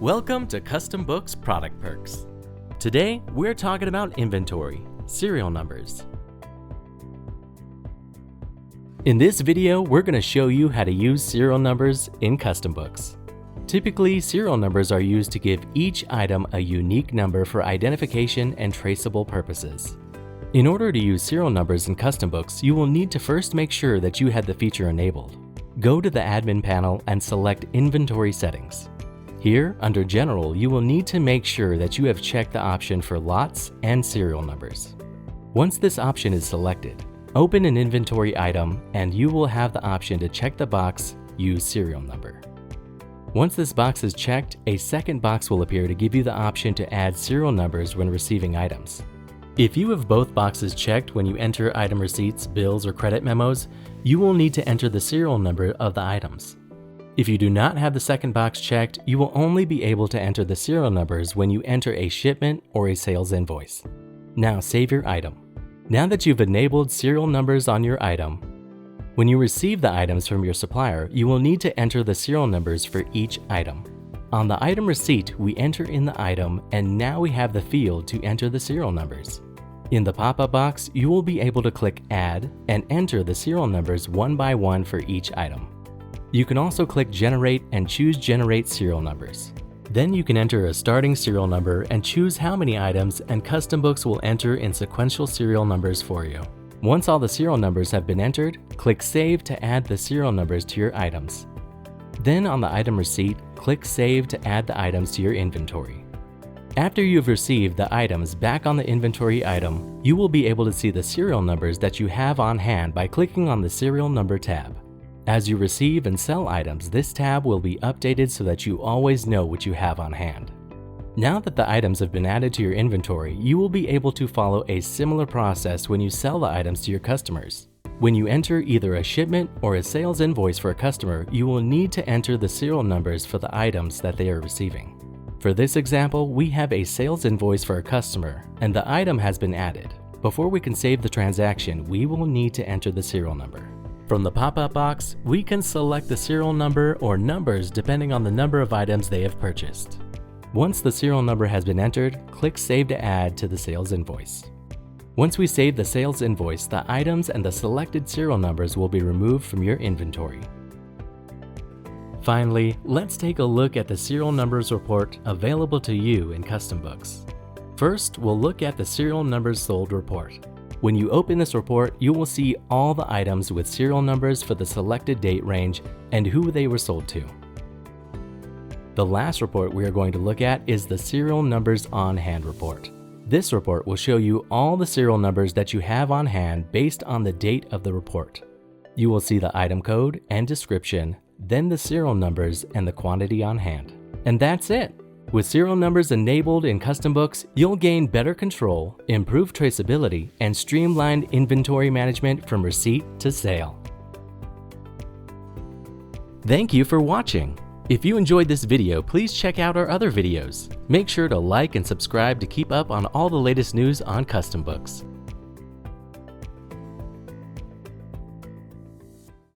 Welcome to CustomBooks Product Perks. Today, we're talking about inventory, serial numbers. In this video, we're going to show you how to use serial numbers in CustomBooks. Typically, serial numbers are used to give each item a unique number for identification and traceable purposes. In order to use serial numbers in CustomBooks, you will need to first make sure that you had the feature enabled. Go to the admin panel and select Inventory Settings. Here, under General, you will need to make sure that you have checked the option for lots and serial numbers. Once this option is selected, open an inventory item and you will have the option to check the box Use Serial Number. Once this box is checked, a second box will appear to give you the option to add serial numbers when receiving items. If you have both boxes checked when you enter item receipts, bills, or credit memos, you will need to enter the serial number of the items. If you do not have the second box checked, you will only be able to enter the serial numbers when you enter a shipment or a sales invoice. Now save your item. Now that you've enabled serial numbers on your item, when you receive the items from your supplier, you will need to enter the serial numbers for each item. On the item receipt, we enter in the item, and now we have the field to enter the serial numbers. In the pop-up box, you will be able to click Add and enter the serial numbers one by one for each item. You can also click Generate and choose Generate Serial Numbers. Then you can enter a starting serial number and choose how many items, and CustomBooks will enter in sequential serial numbers for you. Once all the serial numbers have been entered, click Save to add the serial numbers to your items. Then on the item receipt, click Save to add the items to your inventory. After you've received the items back on the inventory item, you will be able to see the serial numbers that you have on hand by clicking on the Serial Number tab. As you receive and sell items, this tab will be updated so that you always know what you have on hand. Now that the items have been added to your inventory, you will be able to follow a similar process when you sell the items to your customers. When you enter either a shipment or a sales invoice for a customer, you will need to enter the serial numbers for the items that they are receiving. For this example, we have a sales invoice for a customer, and the item has been added. Before we can save the transaction, we will need to enter the serial number. From the pop-up box, we can select the serial number or numbers depending on the number of items they have purchased. Once the serial number has been entered, click Save to add to the sales invoice. Once we save the sales invoice, the items and the selected serial numbers will be removed from your inventory. Finally, let's take a look at the serial numbers report available to you in CustomBooks. First, we'll look at the serial numbers sold report. When you open this report, you will see all the items with serial numbers for the selected date range and who they were sold to. The last report we are going to look at is the Serial Numbers on Hand report. This report will show you all the serial numbers that you have on hand based on the date of the report. You will see the item code and description, then the serial numbers and the quantity on hand. And that's it! With serial numbers enabled in CustomBooks, you'll gain better control, improved traceability, and streamlined inventory management from receipt to sale. Thank you for watching. If you enjoyed this video, please check out our other videos. Make sure to like and subscribe to keep up on all the latest news on CustomBooks.